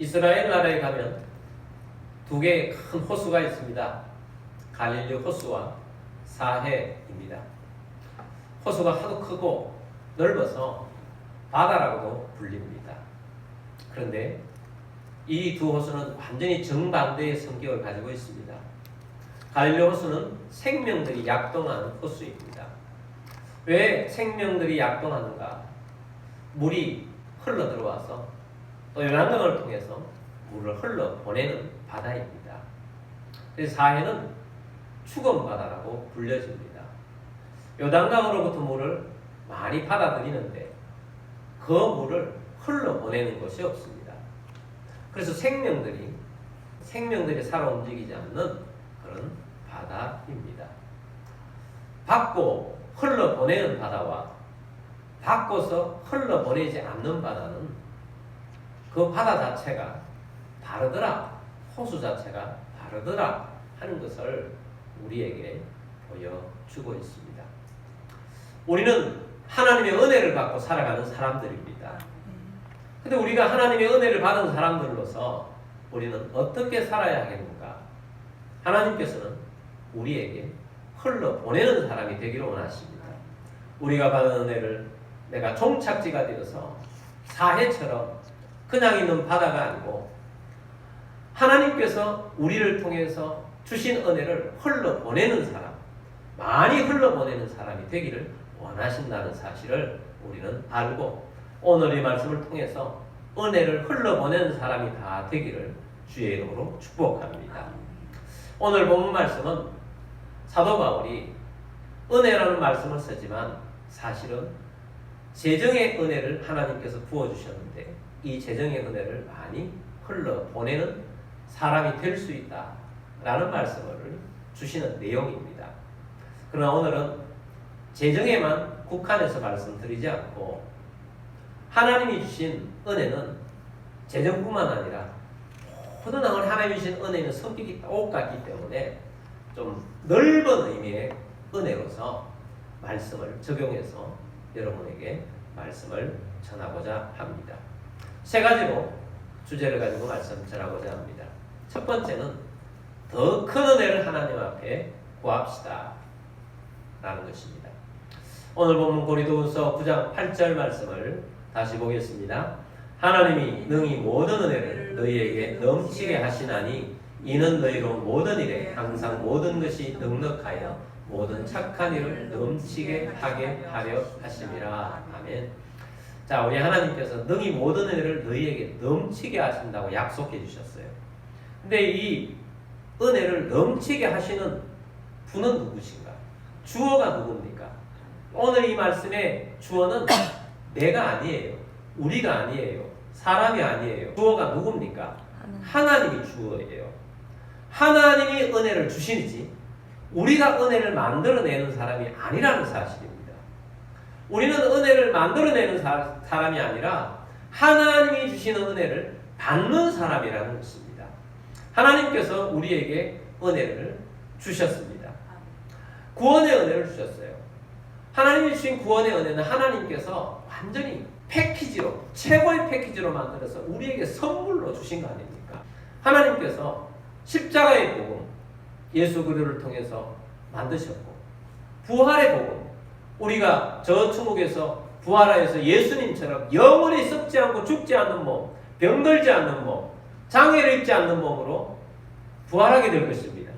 이스라엘 나라에 가면 두 개의 큰 호수가 있습니다. 갈릴리 호수와 사해입니다. 호수가 하도 크고 넓어서 바다라고도 불립니다. 그런데 이 두 호수는 완전히 정반대의 성격을 가지고 있습니다. 갈릴리 호수는 생명들이 약동하는 호수입니다. 왜 생명들이 약동하는가? 물이 흘러 들어와서 또 요단강을 통해서 물을 흘러 보내는 바다입니다. 그래서 사해는 죽은 바다라고 불려집니다. 요단강으로부터 물을 많이 받아들이는데 그 물을 흘러 보내는 것이 없습니다. 그래서 생명들이 살아 움직이지 않는 그런 바다입니다. 받고 흘러 보내는 바다와 바꿔서 흘러 보내지 않는 바다는 그 바다 자체가 다르더라, 호수 자체가 다르더라 하는 것을 우리에게 보여주고 있습니다. 우리는 하나님의 은혜를 받고 살아가는 사람들입니다. 근데 우리가 하나님의 은혜를 받은 사람들로서 우리는 어떻게 살아야 하겠는가? 하나님께서는 우리에게 흘러 보내는 사람이 되기를 원하십니다. 우리가 받은 은혜를 내가 종착지가 되어서 사해처럼 그냥 있는 바다가 아니고 하나님께서 우리를 통해서 주신 은혜를 흘러 보내는 사람, 많이 흘러 보내는 사람이 되기를 원하신다는 사실을 우리는 알고 오늘 이 말씀을 통해서 은혜를 흘러보내는 사람이 다 되기를 주의 이름으로 축복합니다. 오늘 본문 말씀은 사도 바울이 은혜라는 말씀을 쓰지만 사실은 재정의 은혜를 하나님께서 부어주셨는데 이 재정의 은혜를 많이 흘러보내는 사람이 될 수 있다라는 말씀을 주시는 내용입니다. 그러나 오늘은 재정에만 국한해서 말씀드리지 않고 하나님이 주신 은혜는 재정뿐만 아니라 모든 하나님이 주신 은혜는 성격이 똑같기 때문에 좀 넓은 의미의 은혜로서 말씀을 적용해서 여러분에게 말씀을 전하고자 합니다. 세 가지로 주제를 가지고 말씀 전하고자 합니다. 첫 번째는 더 큰 은혜를 하나님 앞에 구합시다 라는 것입니다. 오늘 본문 고린도후서 9장 8절 말씀을 다시 보겠습니다. 하나님이 능히 모든 은혜를 너희에게 넘치게 하시나니 이는 너희로 모든 일에 항상 모든 것이 넉넉하여 모든 착한 일을 넘치게 하게 하려 하심이라. 아멘. 자, 우리 하나님께서 능히 모든 은혜를 너희에게 넘치게 하신다고 약속해 주셨어요. 근데 이 은혜를 넘치게 하시는 분은 누구신가? 주어가 누굽니까? 오늘 이 말씀의 주어는 내가 아니에요. 우리가 아니에요. 사람이 아니에요. 주어가 누굽니까? 하나님이 주어예요. 하나님이 은혜를 주시지 우리가 은혜를 만들어내는 사람이 아니라는 사실입니다. 우리는 은혜를 만들어내는 사람이 아니라 하나님이 주시는 은혜를 받는 사람이라는 것입니다. 하나님께서 우리에게 은혜를 주셨습니다. 구원의 은혜를 주셨어요. 하나님이 주신 구원의 은혜는 하나님께서 완전히 패키지로, 최고의 패키지로 만들어서 우리에게 선물로 주신 거 아닙니까? 하나님께서 십자가의 복음, 예수 그리스도를 통해서 만드셨고 부활의 복음, 우리가 저 천국에서 부활하여서 예수님처럼 영원히 썩지 않고 죽지 않는 몸, 병들지 않는 몸, 장애를 입지 않는 몸으로 부활하게 될 것입니다.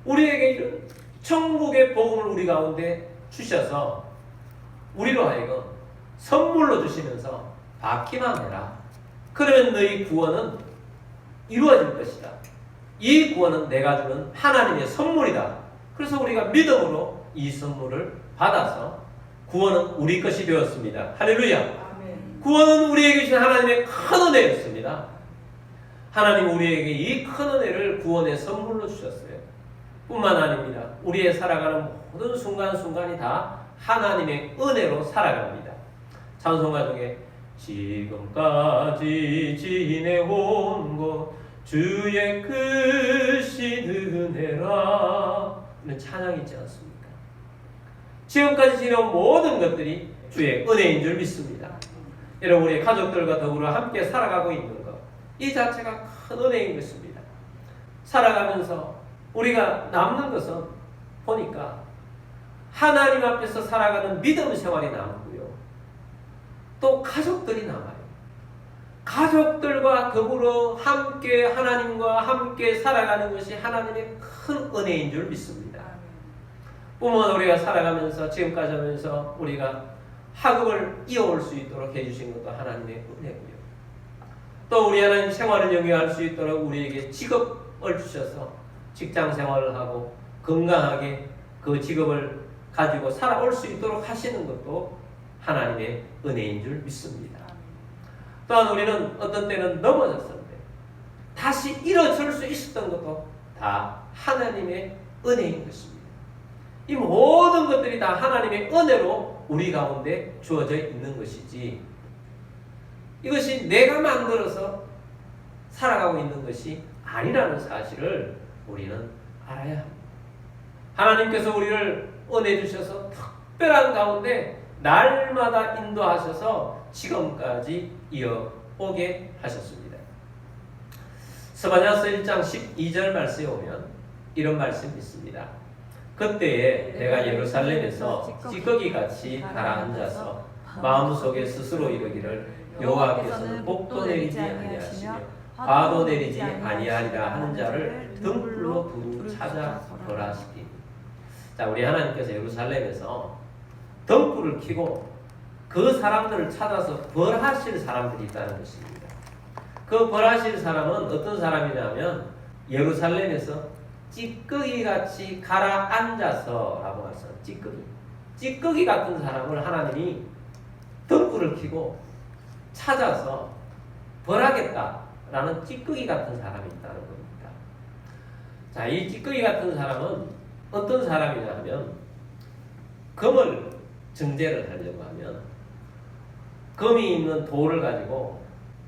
우리에게 이런 천국의 복음을 우리 가운데 주셔서 우리로 하여금 선물로 주시면서 받기만 해라. 그러면 너희 구원은 이루어질 것이다. 이 구원은 내가 주는 하나님의 선물이다. 그래서 우리가 믿음으로 이 선물을 받아서 구원은 우리 것이 되었습니다. 할렐루야. 아멘. 구원은 우리에게 주신 하나님의 큰 은혜였습니다. 하나님 우리에게 이 큰 은혜를 구원의 선물로 주셨어요. 뿐만 아닙니다. 우리의 살아가는 모든 순간순간이 다 하나님의 은혜로 살아갑니다. 찬송가 중에 지금까지 지내온 것 주의 크신 은혜라 이런 찬양이 있지 않습니까? 지금까지 지내온 모든 것들이 주의 은혜인 줄 믿습니다. 여러분 우리 가족들과 더불어 함께 살아가고 있는 것 이 자체가 큰 은혜인 것입니다. 살아가면서 우리가 남는 것은 보니까 하나님 앞에서 살아가는 믿음 생활이 남고요. 또 가족들이 남아요. 가족들과 더불어 함께 하나님과 함께 살아가는 것이 하나님의 큰 은혜인 줄 믿습니다. 뿐만 우리가 살아가면서 지금까지 하면서 우리가 학업을 이어올 수 있도록 해주신 것도 하나님의 은혜고요. 또 우리 하나님 생활을 영위할 수 있도록 우리에게 직업을 주셔서 직장 생활을 하고 건강하게 그 직업을 가지고 살아올 수 있도록 하시는 것도 하나님의 은혜인 줄 믿습니다. 또한 우리는 어떤 때는 넘어졌었는데 다시 일어설 수 있었던 것도 다 하나님의 은혜인 것입니다. 이 모든 것들이 다 하나님의 은혜로 우리 가운데 주어져 있는 것이지 이것이 내가 만들어서 살아가고 있는 것이 아니라는 사실을 우리는 알아야 합니다. 하나님께서 우리를 은혜 주셔서 특별한 가운데 날마다 인도하셔서 지금까지 이어오게 하셨습니다. 스바냐서 1장 12절 말씀에 오면 이런 말씀이 있습니다. 그때에 내가 예루살렘에서 찌꺼기같이 가라앉아서 마음속에 스스로 이르기를 여호와께서는 복도 내리지 아니하시며 화도 내리지 아니하리라 하는 자를 등불로 두루 찾아 벌하시리니. 자, 우리 하나님께서 예루살렘에서 등불을 켜고 그 사람들을 찾아서 벌하실 사람들이 있다는 것입니다. 그 벌하실 사람은 어떤 사람이냐면 예루살렘에서 찌꺼기같이 가라앉아서 라고 하죠. 찌꺼기 같은 사람을 하나님이 등불을 켜고 찾아서 벌하겠다라는 찌꺼기 같은 사람이 있다는 겁니다. 자, 이 찌꺼기 같은 사람은 어떤 사람이냐 하면 금을 증제를 하려고 하면 금이 있는 돌을 가지고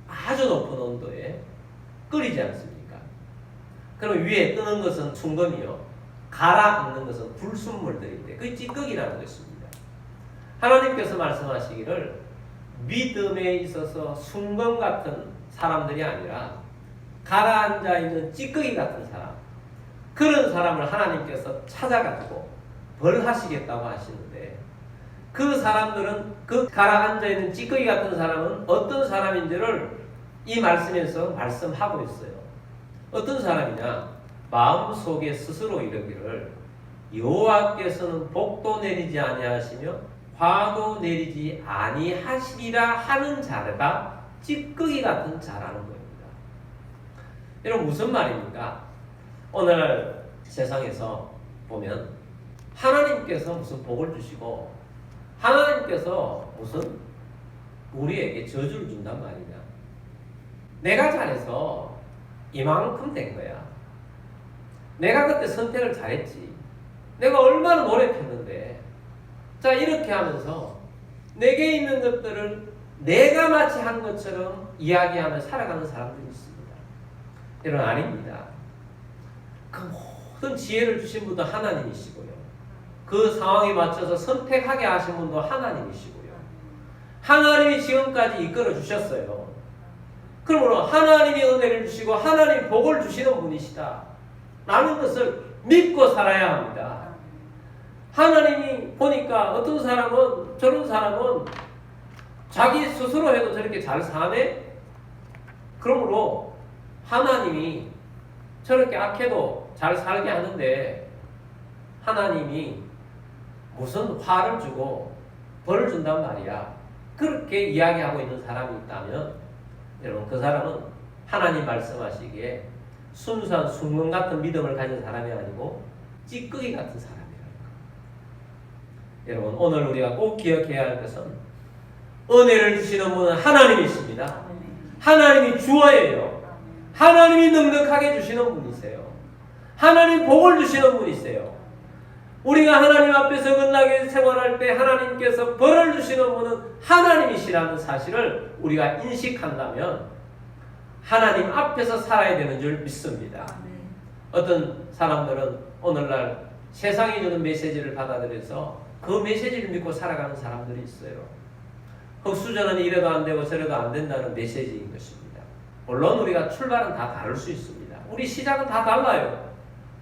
아주 높은 온도에 끓이지 않습니까? 그럼 위에 뜨는 것은 충금이요, 가라앉는 것은 불순물들인데 그게 찌꺼기라는 것입니다. 하나님께서 말씀하시기를 믿음에 있어서 순금 같은 사람들이 아니라 가라앉아 있는 찌꺼기 같은 사람, 그런 사람을 하나님께서 찾아가지고 벌하시겠다고 하시는데 그 사람들은 그 가라앉아 있는 찌꺼기 같은 사람은 어떤 사람인지를 이 말씀에서 말씀하고 있어요. 어떤 사람이냐? 마음속에 스스로 이르기를 여호와께서는 복도 내리지 아니하시며 화도 내리지 아니하시리라 하는 자가 찌꺼기 같은 자라는 겁니다. 여러분 무슨 말입니까? 오늘 세상에서 보면 하나님께서 무슨 복을 주시고 하나님께서 무슨 우리에게 저주를 준단 말이냐? 내가 잘해서 이만큼 된 거야. 내가 그때 선택을 잘했지. 내가 얼마나 노력했는데. 자, 이렇게 하면서 내게 있는 것들을 내가 마치 한 것처럼 이야기하며 살아가는 사람들이 있습니다. 여러분 아닙니다. 그 모든 지혜를 주신 분도 하나님이시고요. 그 상황에 맞춰서 선택하게 하신 분도 하나님이시고요. 하나님이 지금까지 이끌어 주셨어요. 그러므로 하나님이 은혜를 주시고 하나님이 복을 주시는 분이시다 라는 것을 믿고 살아야 합니다. 하나님이 보니까 어떤 사람은 저런 사람은 자기 스스로 해도 저렇게 잘 사네? 그러므로 하나님이 저렇게 악해도 잘 살게 하는데 하나님이 무슨 화를 주고 벌을 준단 말이야. 그렇게 이야기하고 있는 사람이 있다면 여러분 그 사람은 하나님 말씀하시기에 순수한 순금 같은 믿음을 가진 사람이 아니고 찌꺼기 같은 사람이라는 거. 여러분 오늘 우리가 꼭 기억해야 할 것은 은혜를 주시는 분은 하나님이십니다. 하나님이 주어예요. 하나님이 넉넉하게 주시는 분이세요. 하나님 복을 주시는 분이세요. 우리가 하나님 앞에서 끝나게 생활할 때 하나님께서 벌을 주시는 분은 하나님이시라는 사실을 우리가 인식한다면 하나님 앞에서 살아야 되는 줄 믿습니다. 어떤 사람들은 오늘날 세상이 주는 메시지를 받아들여서 그 메시지를 믿고 살아가는 사람들이 있어요. 흑수저는 이래도 안 되고 저래도 안 된다는 메시지인 것입니다. 물론 우리가 출발은 다 다를 수 있습니다. 우리 시작은 다 달라요.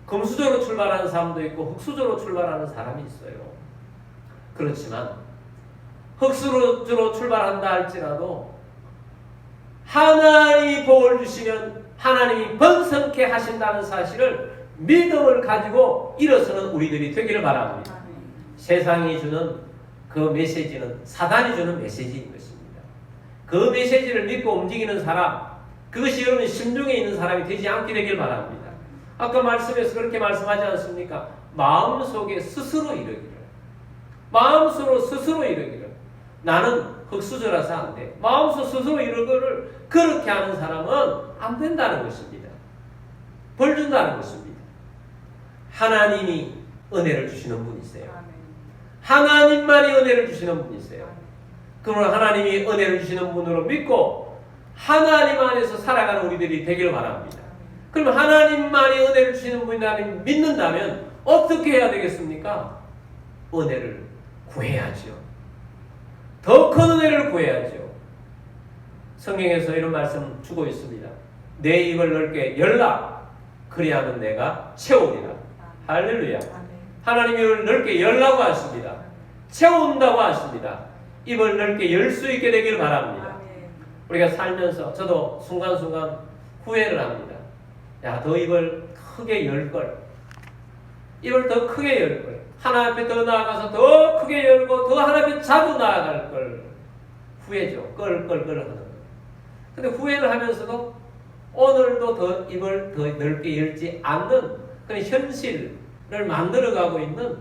금수저로 출발하는 사람도 있고 흙수저로 출발하는 사람이 있어요. 그렇지만 흙수저로 출발한다 할지라도 하나님이 복을 주시면 하나님이 번성케 하신다는 사실을 믿음을 가지고 일어서는 우리들이 되기를 바랍니다. 세상이 주는 그 메시지는 사단이 주는 메시지인 것입니다. 그 메시지를 믿고 움직이는 사람, 그것이 여러분 심중에 있는 사람이 되지 않게 되길 바랍니다. 아까 말씀에서 그렇게 말씀하지 않습니까? 마음속에 스스로 이르기를, 마음속으로 스스로 이르기를, 나는 흙수저라서 안 돼, 마음속 스스로 이르기를 그렇게 하는 사람은 안 된다는 것입니다. 벌 준다는 것입니다. 하나님이 은혜를 주시는 분이세요. 하나님만이 은혜를 주시는 분이세요. 그러므로 하나님이 은혜를 주시는 분으로 믿고 하나님 안에서 살아가는 우리들이 되기를 바랍니다. 그럼 하나님만이 은혜를 주시는 분이라면 믿는다면 어떻게 해야 되겠습니까? 은혜를 구해야죠. 더 큰 은혜를 구해야죠. 성경에서 이런 말씀 주고 있습니다. 내 입을 넓게 열라, 그리하면 내가 채우리라. 할렐루야. 하나님이 입을 넓게 열라고 하십니다. 채운다고 하십니다. 입을 넓게 열 수 있게 되길 바랍니다. 우리가 살면서 저도 순간순간 후회를 합니다. 야, 더 입을 크게 열걸. 입을 더 크게 열걸. 하나님 앞에 더 나아가서 더 크게 열고 더 하나님 앞에 자주 나아갈 걸. 후회죠. 끌끌끌 하는 거. 근데 후회를 하면서도 오늘도 더 입을 더 넓게 열지 않는 그런 현실을 만들어가고 있는,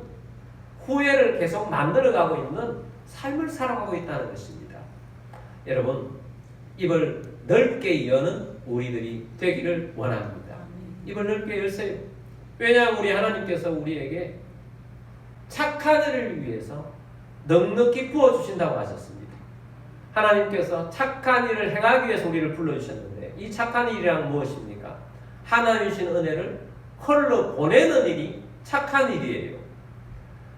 후회를 계속 만들어가고 있는 삶을 살아가고 있다는 것입니다. 여러분, 입을 넓게 여는 우리들이 되기를 원합니다. 입을 넓게 열세요. 왜냐하면 우리 하나님께서 우리에게 착한 일을 위해서 넉넉히 부어주신다고 하셨습니다. 하나님께서 착한 일을 행하기 위해서 우리를 불러주셨는데, 이 착한 일이란 무엇입니까? 하나님 주신 은혜를 홀로 보내는 일이 착한 일이에요.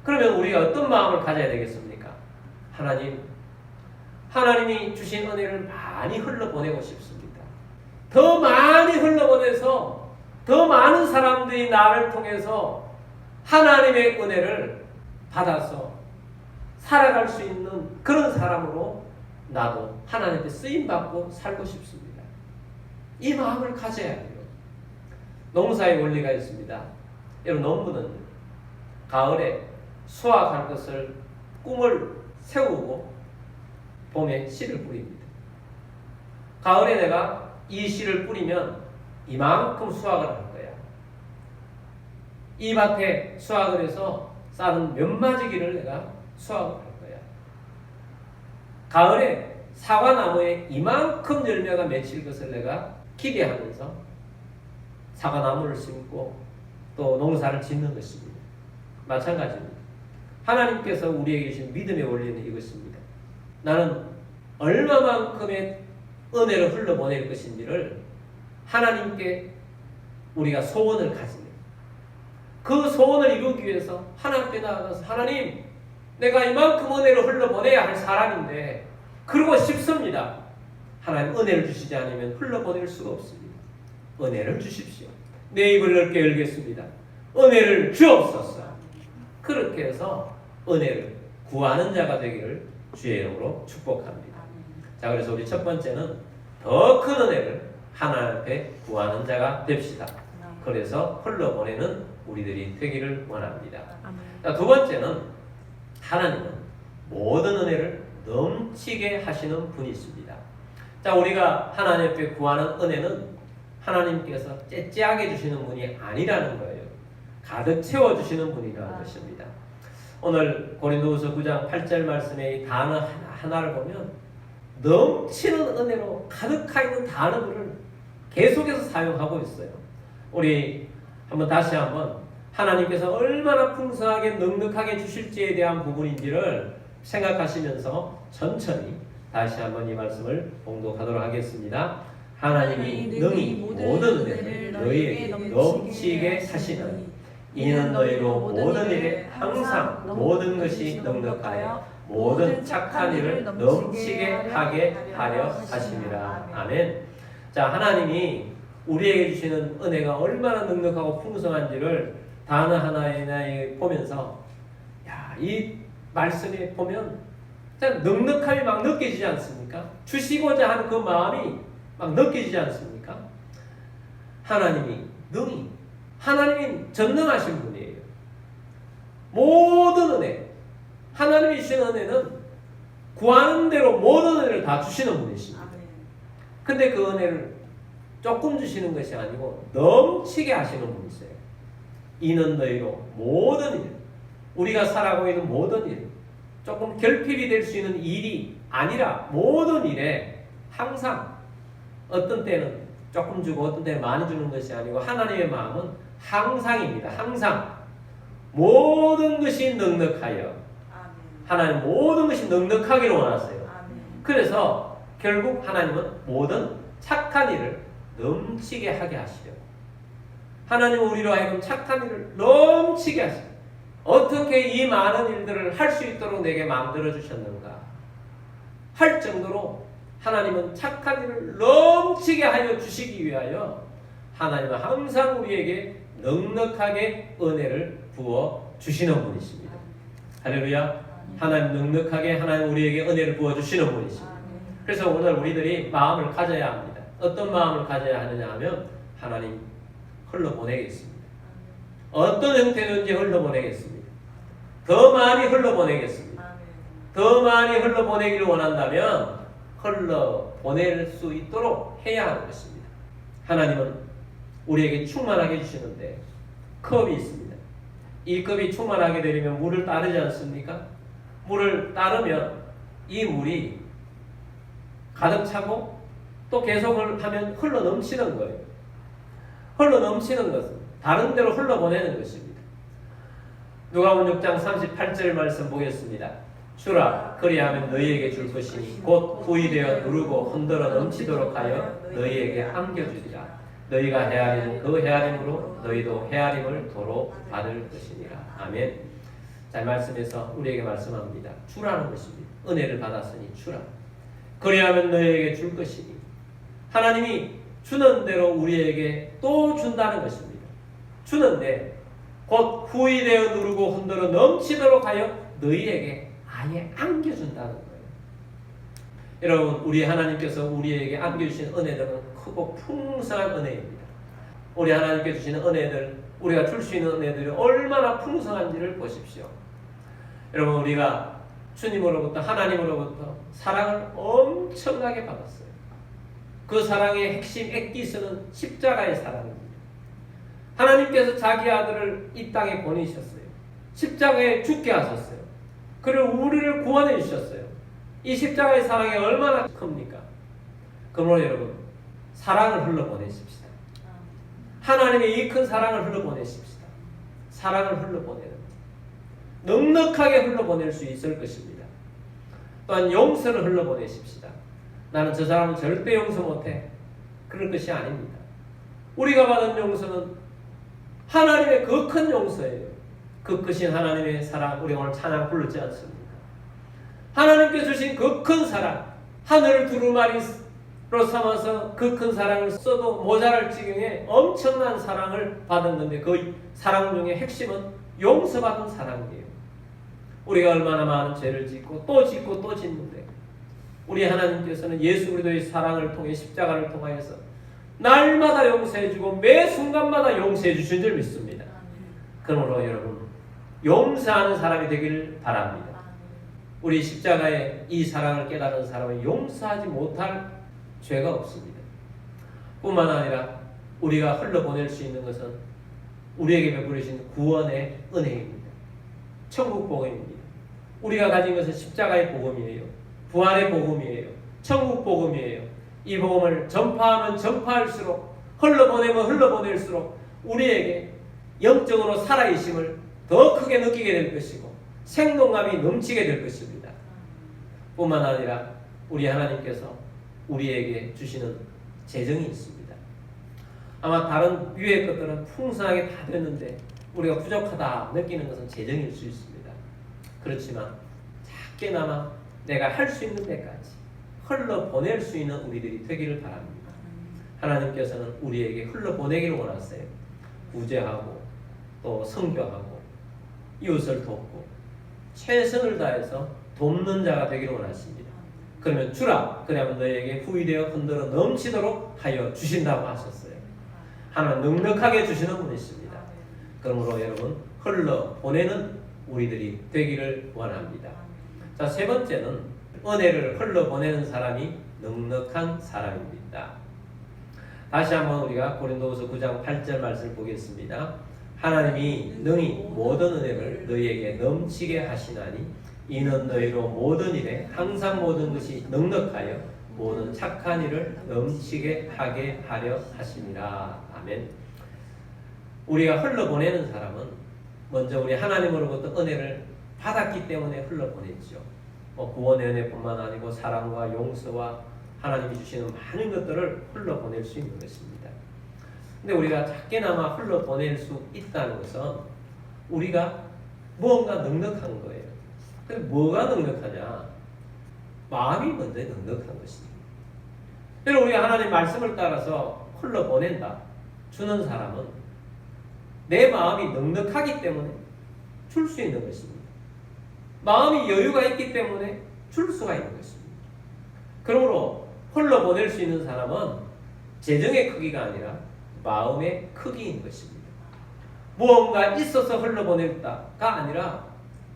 그러면 우리가 어떤 마음을 가져야 되겠습니까? 하나님이 주신 은혜를 많이 흘러보내고 싶습니다. 더 많이 흘러보내서 더 많은 사람들이 나를 통해서 하나님의 은혜를 받아서 살아갈 수 있는 그런 사람으로 나도 하나님께 쓰임받고 살고 싶습니다. 이 마음을 가져야 해요. 농사의 원리가 있습니다. 여러분, 농부는 가을에 수확할 것을 꿈을 세우고 봄에 씨를 뿌립니다. 가을에 내가 이 씨를 뿌리면 이만큼 수확을 할 거야. 이 밭에 수확을 해서 쌀은 몇 마지기를 내가 수확을 할 거야. 가을에 사과나무에 이만큼 열매가 맺힐 것을 내가 기대하면서 사과나무를 심고 또 농사를 짓는 것입니다. 마찬가지입니다. 하나님께서 우리에게 주신 믿음의 원리는 이것입니다. 나는 얼마만큼의 은혜를 흘러보낼 것인지를 하나님께 우리가 소원을 가지는, 그 소원을 이루기 위해서 하나님께 나아가서 하나님, 내가 이만큼 은혜를 흘러보내야 할 사람인데 그러고 싶습니다. 하나님, 은혜를 주시지 않으면 흘러보낼 수가 없습니다. 은혜를 주십시오. 내 입을 넓게 열겠습니다. 은혜를 주옵소서. 그렇게 해서 은혜를 구하는 자가 되기를 주의 이름으로 축복합니다. 자, 그래서 우리 첫 번째는 더 큰 은혜를 하나님 앞에 구하는 자가 됩시다. 그래서 흘러보내는 우리들이 되기를 원합니다. 자, 두 번째는 하나님은 모든 은혜를 넘치게 하시는 분이십니다. 자, 우리가 하나님 앞에 구하는 은혜는 하나님께서 째째하게 주시는 분이 아니라는 거예요. 가득 채워주시는 분이라는 것입니다. 오늘 고린도후서 9장 8절 말씀의 이 단어 하나를 보면 넘치는 은혜로 가득하 있는 단어들을 계속해서 사용하고 있어요. 우리 다시 한번 하나님께서 얼마나 풍성하게 넉넉하게 주실지에 대한 부분인지를 생각하시면서 천천히 다시 한번 이 말씀을 봉독하도록 하겠습니다. 하나님이 능히 모든 은혜를 너희에게 넘치게 하시는 이는 너희로 모든 일에 항상 모든 것이 넉넉하여 모든 착한 일을 넘치게 하게 하려 하심이라. 아멘. 자, 하나님이 우리에게 주시는 은혜가 얼마나 넉넉하고 풍성한지를 단어 하나하나에 보면서 야, 이 말씀에 보면 진짜 넉넉함이 막 느껴지지 않습니까? 주시고자 하는 그 마음이 막 느껴지지 않습니까? 하나님이 능히, 하나님이 전능하신 분이에요. 모든 은혜, 하나님이 주시는 은혜는 구하는 대로 모든 은혜를 다 주시는 분이십니다. 근데 그 은혜를 조금 주시는 것이 아니고 넘치게 하시는 분이세요. 이는 너희로 모든 일, 우리가 살아가고 있는 모든 일, 조금 결핍이 될 수 있는 일이 아니라 모든 일에 항상 어떤 때는 조금 주고 어떤 때는 많이 주는 것이 아니고 하나님의 마음은 항상입니다. 항상 모든 것이 넉넉하여 하나님 모든 것이 넉넉하기를 원하세요. 그래서 결국 하나님은 모든 착한 일을 넘치게 하게 하시려고, 하나님은 우리로 하여금 착한 일을 넘치게 하시려고 어떻게 이 많은 일들을 할 수 있도록 내게 만들어 주셨는가 할 정도로 하나님은 착한 일을 넘치게 하여 주시기 위하여 하나님은 항상 우리에게 넉넉하게 은혜를 부어 주시는 분이십니다. 할렐루야. 하나님 넉넉하게 하나님 우리에게 은혜를 부어 주시는 분이십니다. 그래서 오늘 우리들이 마음을 가져야 합니다. 어떤 마음을 가져야 하느냐 하면 하나님 흘러보내겠습니다. 어떤 형태든지 흘러보내겠습니다. 더 많이 흘러보내겠습니다. 더 많이 흘러보내기를 원한다면 흘러보낼 수 있도록 해야 하는 것입니다. 하나님은 우리에게 충만하게 해주시는데 컵이 있습니다. 이 컵이 충만하게 되려면 물을 따르지 않습니까? 물을 따르면 이 물이 가득 차고 또 계속을 하면 흘러 넘치는 거예요. 흘러 넘치는 것은 다른 데로 흘러보내는 것입니다. 누가복음 6장 38절 말씀 보겠습니다. 주라 그리하면 너희에게 줄 것이니 곧 후이되어 누르고 흔들어 넘치도록 하여 너희에게 안겨주리라. 너희가 헤아리는 그 헤아림으로 너희도 헤아림을 도로 받을 것이니라. 아멘. 자, 말씀에서 우리에게 말씀합니다. 주라는 것입니다. 은혜를 받았으니 주라. 그리하면 너희에게 줄 것이니, 하나님이 주는 대로 우리에게 또 준다는 것입니다. 주는데 곧 후이되어 누르고 흔들어 넘치도록 하여 너희에게 아예 안겨준다는 거예요. 여러분, 우리 하나님께서 우리에게 안겨주신 은혜들은 크고 풍성한 은혜입니다. 우리 하나님께 주시는 은혜들, 우리가 줄 수 있는 은혜들이 얼마나 풍성한지를 보십시오. 여러분, 우리가 주님으로부터, 하나님으로부터 사랑을 엄청나게 받았어요. 그 사랑의 핵심 액기스는 십자가의 사랑입니다. 하나님께서 자기 아들을 이 땅에 보내셨어요. 십자가에 죽게 하셨어요. 그리고 우리를 구원해 주셨어요. 이 십자가의 사랑이 얼마나 큽니까? 그러므로 여러분, 사랑을 흘러보내십시다. 하나님의 이 큰 사랑을 흘러보내십시다. 사랑을 흘러보내는, 넉넉하게 흘러보낼 수 있을 것입니다. 또한 용서를 흘러보내십시다. 나는 저 사람은 절대 용서 못해. 그럴 것이 아닙니다. 우리가 받은 용서는 하나님의 그 큰 용서예요. 그 크신 하나님의 사랑, 우리 오늘 찬양 부르지 않습니까? 하나님께 주신 그 큰 사랑, 하늘을 두루마리로 삼아서 그 큰 사랑을 써도 모자랄 지경에 엄청난 사랑을 받았는데 그 사랑 중에 핵심은 용서받은 사랑이에요. 우리가 얼마나 많은 죄를 짓고 또 짓고 또 짓는데 우리 하나님께서는 예수 그리스도의 사랑을 통해 십자가를 통하여서 날마다 용서해주고 매 순간마다 용서해 주신 줄 믿습니다. 그러므로 여러분, 용서하는 사람이 되길 바랍니다. 우리 십자가의 이 사랑을 깨달은 사람은 용서하지 못할 죄가 없습니다. 뿐만 아니라 우리가 흘러보낼 수 있는 것은 우리에게 베풀으신 구원의 은혜입니다. 천국 복음입니다. 우리가 가진 것은 십자가의 복음이에요. 부활의 복음이에요. 천국 복음이에요. 이 복음을 전파하면 전파할수록, 흘러보내면 흘러보낼수록 우리에게 영적으로 살아계심을 더 크게 느끼게 될 것이고 생동감이 넘치게 될 것입니다. 뿐만 아니라 우리 하나님께서 우리에게 주시는 재정이 있습니다. 아마 다른 위의 것들은 풍성하게 다 됐는데 우리가 부족하다 느끼는 것은 재정일 수 있습니다. 그렇지만 작게나마 내가 할 수 있는 데까지 흘러보낼 수 있는 우리들이 되기를 바랍니다. 하나님께서는 우리에게 흘러보내기를 원하세요. 구제하고 또 선교하고 이웃을 돕고 최선을 다해서 돕는 자가 되기를 원하십니다. 그러면 주라, 그러면 너에게 후이되어 흔들어 넘치도록 하여 주신다고 하셨어요. 하나님 넉넉하게 주시는 분이십니다. 그러므로 여러분 흘러보내는 우리들이 되기를 원합니다. 자, 세 번째는 은혜를 흘러보내는 사람이 넉넉한 사람입니다. 다시 한번 우리가 고린도후서 9장 8절 말씀을 보겠습니다. 하나님이 능히 모든 은혜를 너희에게 넘치게 하시나니 이는 너희로 모든 일에 항상 모든 것이 넉넉하여 모든 착한 일을 넘치게 하게 하려 하심이라. 아멘. 우리가 흘러보내는 사람은 먼저 우리 하나님으로부터 은혜를 받았기 때문에 흘러보냈죠. 구원의 은혜뿐만 아니고 사랑과 용서와 하나님이 주시는 많은 것들을 흘러보낼 수 있는 것입니다. 근데 우리가 작게나마 흘러보낼 수 있다는 것은 우리가 무언가 넉넉한 거예요. 근데 뭐가 넉넉하냐? 마음이 먼저 넉넉한 것입니다. 그래서 우리가 하나님 말씀을 따라서 흘러보낸다. 주는 사람은 내 마음이 넉넉하기 때문에 줄 수 있는 것입니다. 마음이 여유가 있기 때문에 줄 수가 있는 것입니다. 그러므로 흘러보낼 수 있는 사람은 재정의 크기가 아니라 마음의 크기인 것입니다. 무언가 있어서 흘러보냈다가 아니라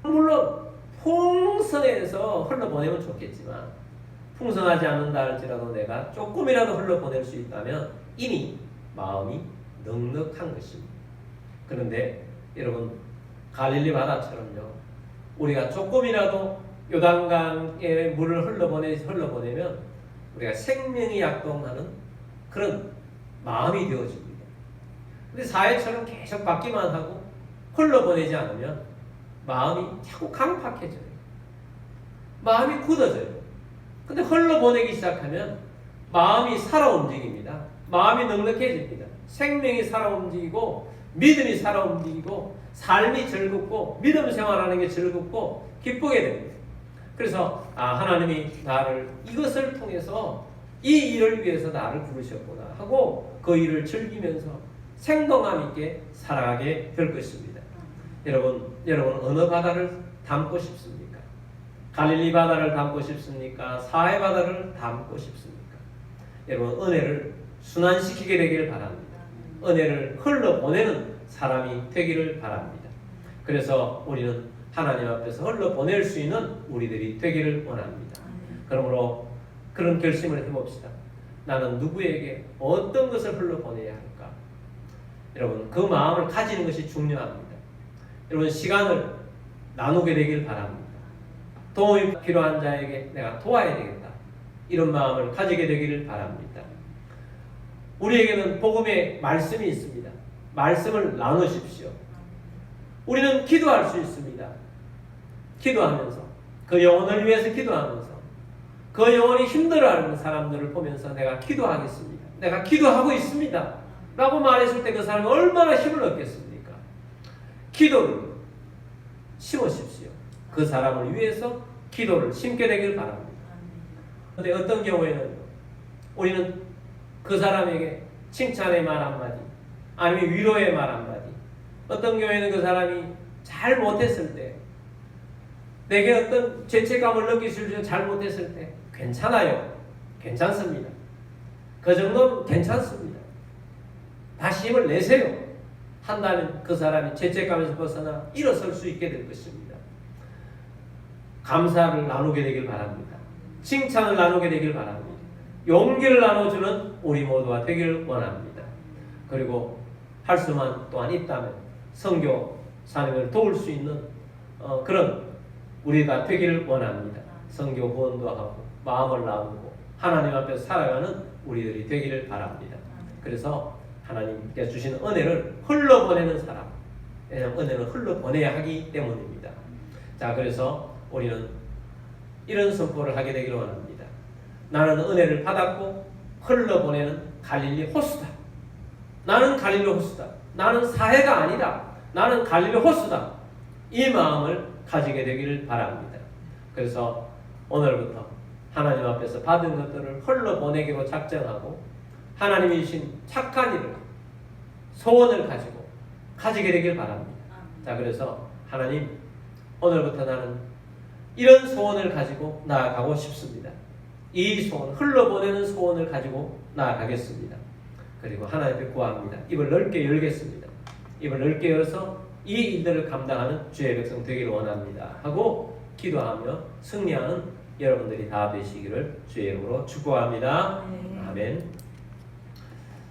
물론 풍성해서 흘러보내면 좋겠지만 풍성하지 않는다 할지라도 내가 조금이라도 흘러보낼 수 있다면 이미 마음이 넉넉한 것입니다. 그런데 여러분 갈릴리 바다처럼요, 우리가 조금이라도 요단강에 물을 흘러보내면 우리가 생명이 약동하는 그런 마음이 되어집니다. 근데 사회처럼 계속 받기만 하고 흘러보내지 않으면 마음이 자꾸 강팍해져요. 마음이 굳어져요. 근데 흘러보내기 시작하면 마음이 살아 움직입니다. 마음이 넉넉해집니다. 생명이 살아 움직이고 믿음이 살아 움직이고 삶이 즐겁고 믿음 생활하는 게 즐겁고 기쁘게 됩니다. 그래서 하나님이 나를 이것을 통해서 이 일을 위해서 나를 부르셨구나 하고 그 일을 즐기면서 생동감 있게 살아가게 될 것입니다. 여러분 어느 바다를 담고 싶습니까? 갈릴리 바다를 담고 싶습니까? 사해 바다를 담고 싶습니까? 여러분 은혜를 순환시키게 되기를 바랍니다. 은혜를 흘러보내는 사람이 되기를 바랍니다. 그래서 우리는 하나님 앞에서 흘러보낼 수 있는 우리들이 되기를 원합니다. 그러므로 그런 결심을 해봅시다. 나는 누구에게 어떤 것을 흘러보내야 할까? 여러분 그 마음을 가지는 것이 중요합니다. 여러분 시간을 나누게 되길 바랍니다. 도움이 필요한 자에게 내가 도와야 되겠다. 이런 마음을 가지게 되기를 바랍니다. 우리에게는 복음의 말씀이 있습니다. 말씀을 나누십시오. 우리는 기도할 수 있습니다. 기도하면서 그 영혼을 위해서 기도하면서 그 영혼이 힘들어하는 사람들을 보면서 내가 기도하겠습니다. 내가 기도하고 있습니다. 라고 말했을 때 그 사람이 얼마나 힘을 얻겠습니까? 기도를 심으십시오. 그 사람을 위해서 기도를 심게 되길 바랍니다. 그런데 어떤 경우에는 우리는 그 사람에게 칭찬의 말 한마디 아니면 위로의 말 한마디, 어떤 경우에는 그 사람이 잘 못했을 때 내게 어떤 죄책감을 느끼실 때 잘못했을 때 괜찮아요. 괜찮습니다. 그 정도는 괜찮습니다. 다시 힘을 내세요. 한다면 그 사람이 죄책감에서 벗어나 일어설 수 있게 될 것입니다. 감사를 나누게 되길 바랍니다. 칭찬을 나누게 되길 바랍니다. 용기를 나눠주는 우리 모두가 되기를 원합니다. 그리고 할 수만 또한 있다면 선교 사명을 도울 수 있는 그런 우리가 되기를 원합니다. 선교 후원도 하고 마음을 나누고 하나님 앞에서 살아가는 우리들이 되기를 바랍니다. 그래서 하나님께 주신 은혜를 흘러보내는 사람, 왜냐하면 은혜는 흘러보내야 하기 때문입니다. 자, 그래서 우리는 이런 선포를 하게 되기를 원합니다. 나는 은혜를 받았고 흘러보내는 갈릴리 호수다. 나는 갈릴리 호수다. 나는 사해가 아니다. 나는 갈릴리 호수다. 이 마음을 가지게 되기를 바랍니다. 그래서 오늘부터 하나님 앞에서 받은 것들을 흘러보내기로 작정하고 하나님이 주신 착한 일을 소원을 가지고 가지게 되길 바랍니다. 자, 그래서 하나님, 오늘부터 나는 이런 소원을 가지고 나아가고 싶습니다. 이 소원, 흘러보내는 소원을 가지고 나아가겠습니다. 그리고 하나님께 구합니다. 입을 넓게 열겠습니다. 입을 넓게 열어서 이 일들을 감당하는 주의 백성 되기를 원합니다 하고 기도하며 승리하는 여러분들이 다 되시기를 주의 이름으로 축복합니다. 아멘.